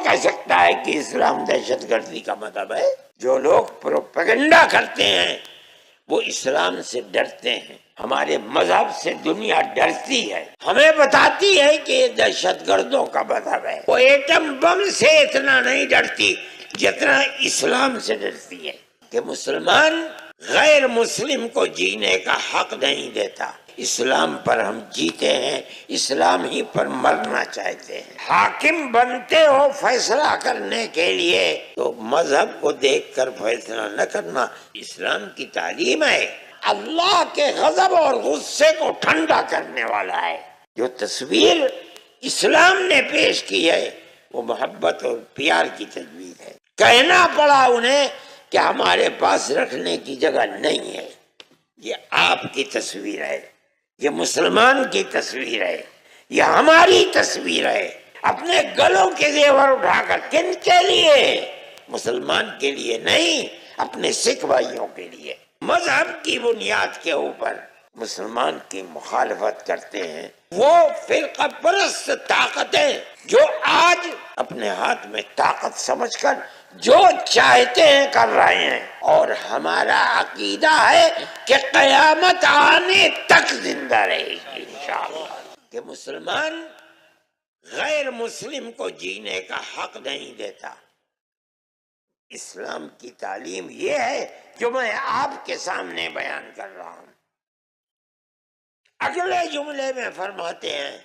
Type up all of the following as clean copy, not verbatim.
کہہ سکتا ہے کہ اسلام دہشت گردی کا مذہب ہے؟ جو لوگ پروپیگنڈا کرتے ہیں وہ اسلام سے ڈرتے ہیں، ہمارے مذہب سے دنیا ڈرتی ہے، ہمیں بتاتی ہے کہ یہ دہشت گردوں کا مذہب ہے۔ وہ ایٹم بم سے اتنا نہیں ڈرتی جتنا اسلام سے ڈرتی ہے، کہ مسلمان غیر مسلم کو جینے کا حق نہیں دیتا۔ اسلام پر ہم جیتے ہیں، اسلام ہی پر مرنا چاہتے ہیں۔ حاکم بنتے ہو فیصلہ کرنے کے لیے تو مذہب کو دیکھ کر فیصلہ نہ کرنا۔ اسلام کی تعلیم ہے، اللہ کے غضب اور غصے کو ٹھنڈا کرنے والا ہے۔ جو تصویر اسلام نے پیش کی ہے وہ محبت اور پیار کی تصویر ہے۔ کہنا پڑا انہیں کہ ہمارے پاس رکھنے کی جگہ نہیں ہے۔ یہ آپ کی تصویر ہے، یہ مسلمان کی تصویر ہے، یہ ہماری تصویر ہے۔ اپنے گلوں کے زیور اٹھا کر کن کے لیے؟ مسلمان کے لیے نہیں، اپنے سکھ بھائیوں کے لیے۔ مذہب کی بنیاد کے اوپر مسلمان کی مخالفت کرتے ہیں وہ فرقہ پرست طاقتیں جو آج اپنے ہاتھ میں طاقت سمجھ کر جو چاہتے ہیں کر رہے ہیں، اور ہمارا عقیدہ ہے کہ قیامت آنے تک زندہ رہے گی انشاءاللہ، کہ مسلمان غیر مسلم کو جینے کا حق نہیں دیتا۔ اسلام کی تعلیم یہ ہے جو میں آپ کے سامنے بیان کر رہا ہوں۔ اگلے جملے میں فرماتے ہیں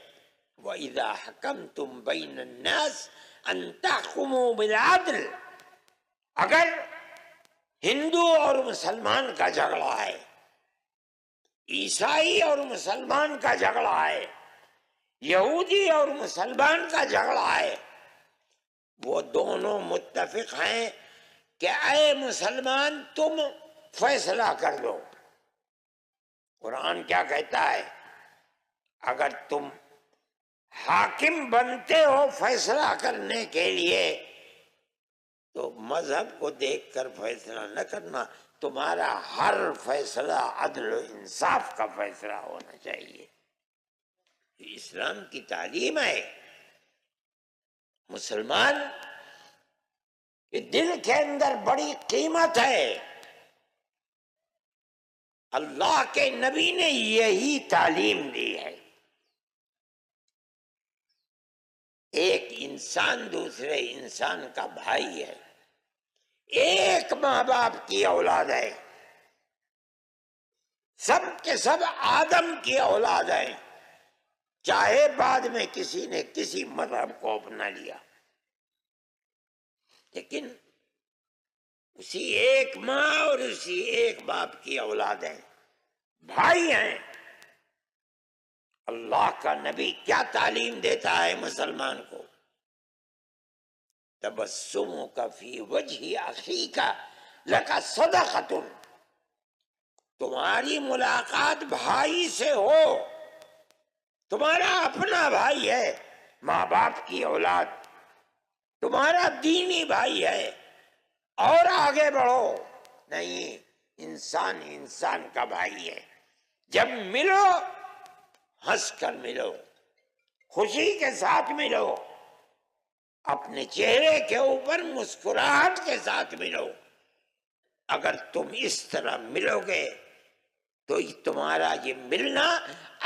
وَإِذَا حَكَمْتُمْ بَيْنَ النَّاسِ أَن تَحْكُمُوا بِالْعَدْلِ۔ اگر ہندو اور مسلمان کا جھگڑا ہے، عیسائی اور مسلمان کا جھگڑا ہے، یہودی اور مسلمان کا جھگڑا ہے، وہ دونوں متفق ہیں کہ اے مسلمان تم فیصلہ کر دو۔ قرآن کیا کہتا ہے؟ اگر تم حاکم بنتے ہو فیصلہ کرنے کے لیے تو مذہب کو دیکھ کر فیصلہ نہ کرنا، تمہارا ہر فیصلہ عدل و انصاف کا فیصلہ ہونا چاہیے۔ یہ اسلام کی تعلیم ہے۔ مسلمان کے دل کے اندر بڑی قیمت ہے۔ اللہ کے نبی نے یہی تعلیم دی ہے۔ ایک انسان دوسرے انسان کا بھائی ہے، ایک ماں باپ کی اولاد ہے، سب کے سب آدم کی اولاد ہے، چاہے بعد میں کسی نے کسی مذہب کو اپنا لیا، لیکن اسی ایک ماں اور اسی ایک باپ کی اولاد ہے، بھائی ہیں۔ اللہ کا نبی کیا تعلیم دیتا ہے مسلمان کو؟ تبسمک فی وجہ اخیک لک صدقۃ، تمہاری ملاقات بھائی سے ہو، تمہارا اپنا بھائی ہے، ماں باپ کی اولاد، تمہارا دینی بھائی ہے، اور آگے بڑھو۔ نہیں، انسان انسان کا بھائی ہے۔ جب ملو ہنس کر ملو، خوشی کے ساتھ ملو، اپنے چہرے کے اوپر مسکراہٹ کے ساتھ ملو۔ اگر تم اس طرح ملو گے تو تمہارا یہ ملنا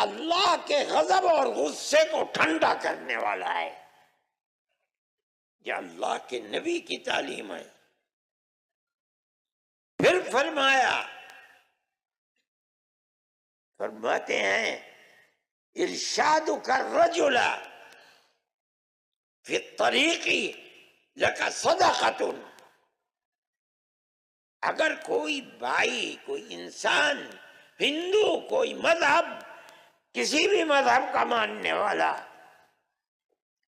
اللہ کے غضب اور غصے کو ٹھنڈا کرنے والا ہے۔ یہ اللہ کے نبی کی تعلیم ہے۔ پھر فرماتے ہیں ارشادک الرجل فی الطریق لک صدقۃ، اگر کوئی بھائی، کوئی انسان، ہندو، کوئی مذہب، کسی بھی مذہب کا ماننے والا،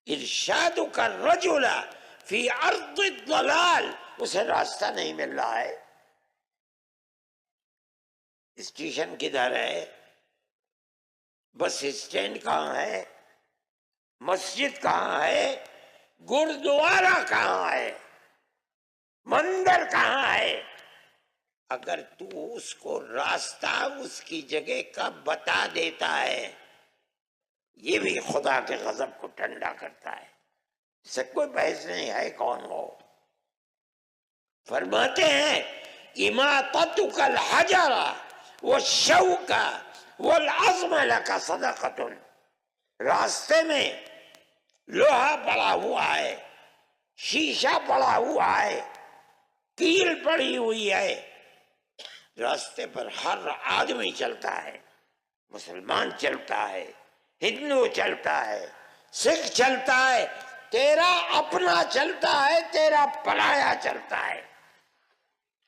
ارشادک الرجل فی ارض الضلال، اسے راستہ نہیں مل رہا ہے، اسٹیشن کدھر ہے، بس اسٹینڈ کہاں ہے، مسجد کہاں ہے، گردوارہ کہاں ہے، مندر کہاں ہے، اگر تو اس کو راستہ اس کی جگہ کا بتا دیتا ہے، یہ بھی خدا کے غضب کو ٹھنڈا کرتا ہے۔ اس سے کوئی بحث نہیں ہے کون ہو. فرماتے ہیں اماطتک الحجر والشوک والعظم لک صدقۃ. راستے میں لوہا پڑا ہوا ہے، شیشہ پڑا ہوا ہے، کیل پڑی ہوئی ہے، راستے پر ہر آدمی چلتا ہے، مسلمان چلتا ہے، ہندو چلتا ہے، سکھ چلتا ہے، تیرا اپنا چلتا ہے، تیرا پرایا چلتا ہے.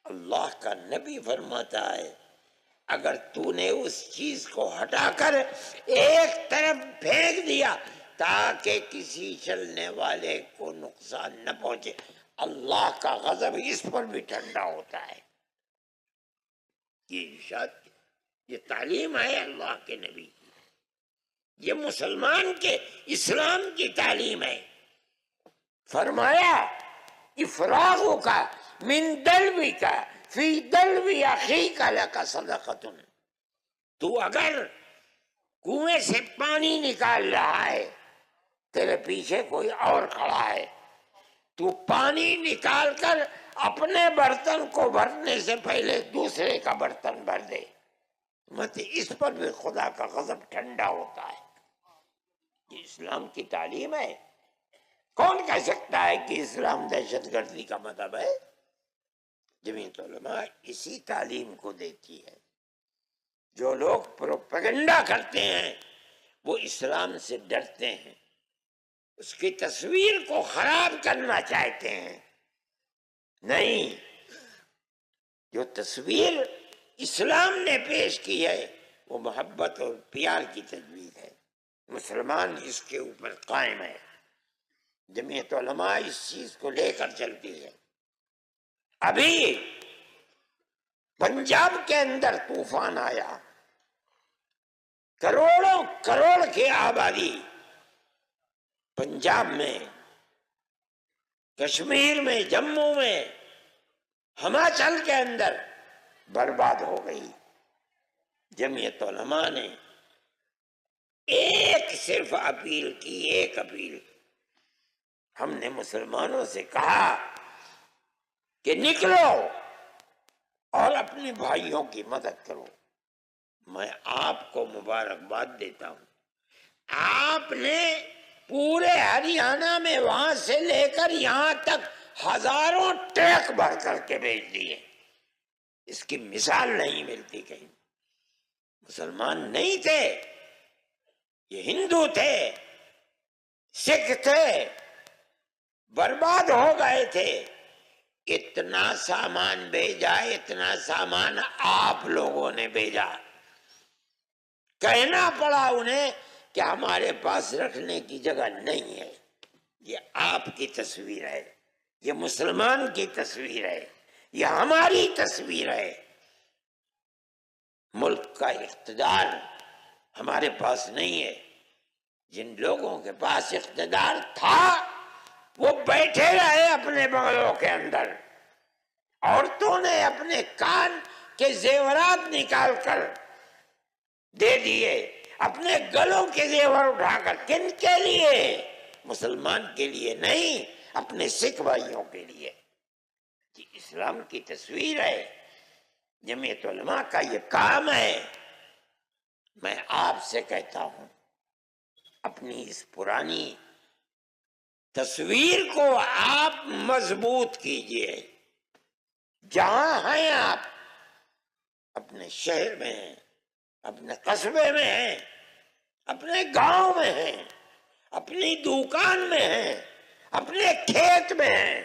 اللہ کا نبی فرماتا ہے اگر تو نے اس چیز کو ہٹا کر ایک طرف پھینک دیا تاکہ کسی چلنے والے کو نقصان نہ پہنچے، اللہ کا غضب اس پر بھی ٹھنڈا ہوتا ہے. یہ ارشاد، یہ تعلیم ہے اللہ کے نبی کی، یہ مسلمان کے اسلام کی تعلیم ہے. فرمایا افراغ کا من دلوی کا فی دلوی اخیک لک صدقۃ. تو اگر کنویں سے پانی نکال رہا ہے، تیرے پیچھے کوئی اور کھڑا ہے، تو پانی نکال کر اپنے برتن کو بھرنے سے پہلے دوسرے کا برتن بھر دے، مت اس پر بھی خدا کا غضب ٹھنڈا ہوتا ہے. یہ اسلام کی تعلیم ہے. کون کہہ سکتا ہے کہ اسلام دہشت گردی کا مذہب ہے؟ جمعیت علماء اسی تعلیم کو دیتی ہے. جو لوگ پروپیگنڈا کرتے ہیں وہ اسلام سے ڈرتے ہیں، اس کی تصویر کو خراب کرنا چاہتے ہیں. نہیں، جو تصویر اسلام نے پیش کی ہے وہ محبت اور پیار کی تصویر ہے. مسلمان اس کے اوپر قائم ہے. جمعیت علماء اس چیز کو لے کر چلتی ہے. ابھی پنجاب کے اندر طوفان آیا، کروڑوں کروڑ کی آبادی پنجاب میں، کشمیر میں، جموں میں، ہماچل کے اندر برباد ہو گئی. جمعیت علماء نے ایک صرف اپیل کی، ایک اپیل. ہم نے مسلمانوں سے کہا کہ نکلو اور اپنے بھائیوں کی مدد کرو. میں آپ کو مبارکباد دیتا ہوں، آپ نے پورے ہریانہ میں وہاں سے لے کر یہاں تک ہزاروں ٹرک بھر کر کے بھیج دیے. اس کی مثال نہیں ملتی کہیں. مسلمان نہیں تھے، یہ ہندو تھے، سکھ تھے، برباد ہو گئے تھے. اتنا سامان بھیجا، اتنا سامان آپ لوگوں نے بھیجا. کہنا پڑا انہیں کہ ہمارے پاس رکھنے کی جگہ نہیں ہے. یہ آپ کی تصویر ہے، یہ مسلمان کی تصویر ہے، یہ ہماری تصویر ہے. ملک کا اقتدار ہمارے پاس نہیں ہے. جن لوگوں کے پاس اقتدار تھا وہ بیٹھے رہے اپنے بغلوں کے اندر. عورتوں نے اپنے کان کے زیورات نکال کر دے دیے، اپنے گلوں کے زیور اٹھا کر. کن کے لیے؟ مسلمان کے لیے نہیں، اپنے سکھ بھائیوں کے لیے. یہ اسلام کی تصویر ہے. جمعیت علماء کا یہ کام ہے. میں آپ سے کہتا ہوں اپنی اس پرانی تصویر کو آپ مضبوط کیجئے. جہاں ہیں آپ، اپنے شہر میں ہیں، اپنے قصبے میں ہیں، اپنے گاؤں میں ہیں، اپنی دکان میں ہیں، اپنے کھیت میں ہیں،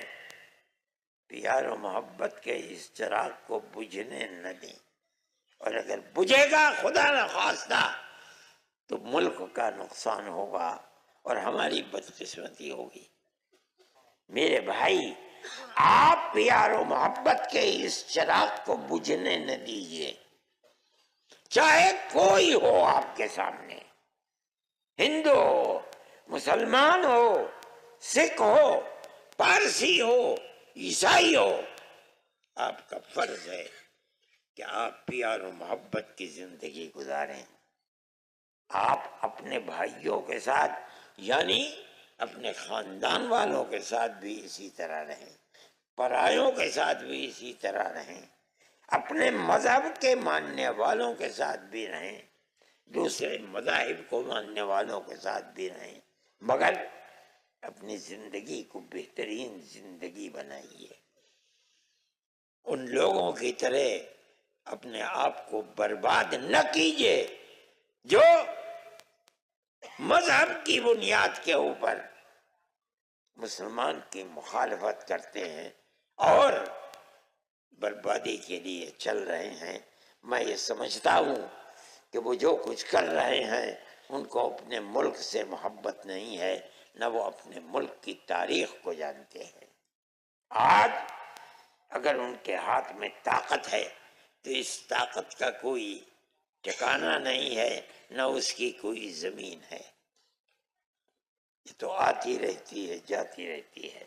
پیار و محبت کے اس چراغ کو بجھنے نہ دیں. اور اگر بجھے گا خدا نہ خواستہ تو ملک کا نقصان ہوگا اور ہماری بدقسمتی ہوگی. میرے بھائی، آپ پیار و محبت کے اس چراغ کو بجھنے نہ دیجیے. چاہے کوئی ہو آپ کے سامنے، ہندو ہو، مسلمان ہو، سکھ ہو، پارسی ہو، عیسائی ہو، آپ کا فرض ہے کہ آپ پیار و محبت کی زندگی گزاریں. آپ اپنے بھائیوں کے ساتھ، یعنی اپنے خاندان والوں کے ساتھ بھی اسی طرح رہیں، پرایوں کے ساتھ بھی اسی طرح رہیں، اپنے مذہب کے ماننے والوں کے ساتھ بھی رہیں، دوسرے مذاہب کو ماننے والوں کے ساتھ بھی رہیں، مگر اپنی زندگی کو بہترین زندگی بنائیے۔ ان لوگوں کی طرح اپنے آپ کو برباد نہ کیجیے جو مذہب کی بنیاد کے اوپر مسلمان کی مخالفت کرتے ہیں اور بربادی کے لیے چل رہے ہیں۔ میں یہ سمجھتا ہوں کہ وہ جو کچھ کر رہے ہیں ان کو اپنے ملک سے محبت نہیں ہے، نہ وہ اپنے ملک کی تاریخ کو جانتے ہیں۔ آج اگر ان کے ہاتھ میں طاقت ہے تو اس طاقت کا کوئی ٹھکانہ نہیں ہے، نہ اس کی کوئی زمین ہے، یہ تو آتی رہتی ہے، جاتی رہتی ہے۔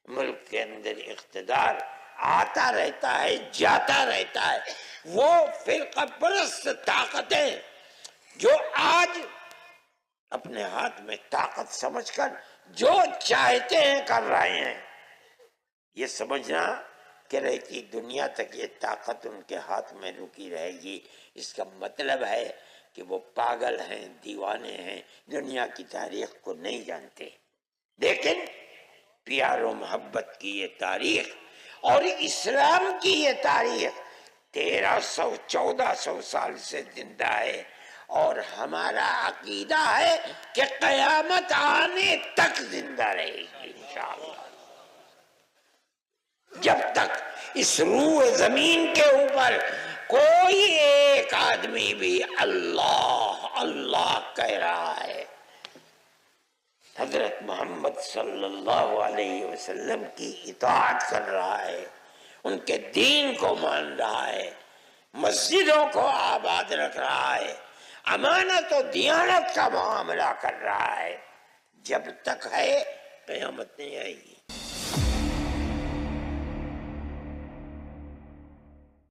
ملک کے اندر اقتدار آتا رہتا ہے، جاتا رہتا ہے۔ وہ فرقہ پرست طاقتیں جو آج اپنے ہاتھ میں طاقت سمجھ کر جو چاہتے ہیں کر رہے ہیں، یہ سمجھنا کہ رہتی دنیا تک یہ طاقت ان کے ہاتھ میں رکی رہے گی، اس کا مطلب ہے کہ وہ پاگل ہیں، دیوانے ہیں، دنیا کی تاریخ کو نہیں جانتے۔ لیکن پیار و محبت کی یہ تاریخ اور اسلام کی یہ تاریخ 1300 1400 سال سے زندہ ہے، اور ہمارا عقیدہ ہے کہ قیامت آنے تک زندہ رہے گی انشاءاللہ۔ جب تک اس روح زمین کے اوپر کوئی ایک آدمی بھی اللہ اللہ کہہ رہا ہے، حضرت محمد صلی اللہ علیہ وسلم کی اطاعت کر رہا ہے، ان کے دین کو مان رہا ہے، مسجدوں کو آباد رکھ رہا ہے، امانت و دیانت کا معاملہ کر رہا ہے، جب تک ہے قیامت نہیں آئے گی۔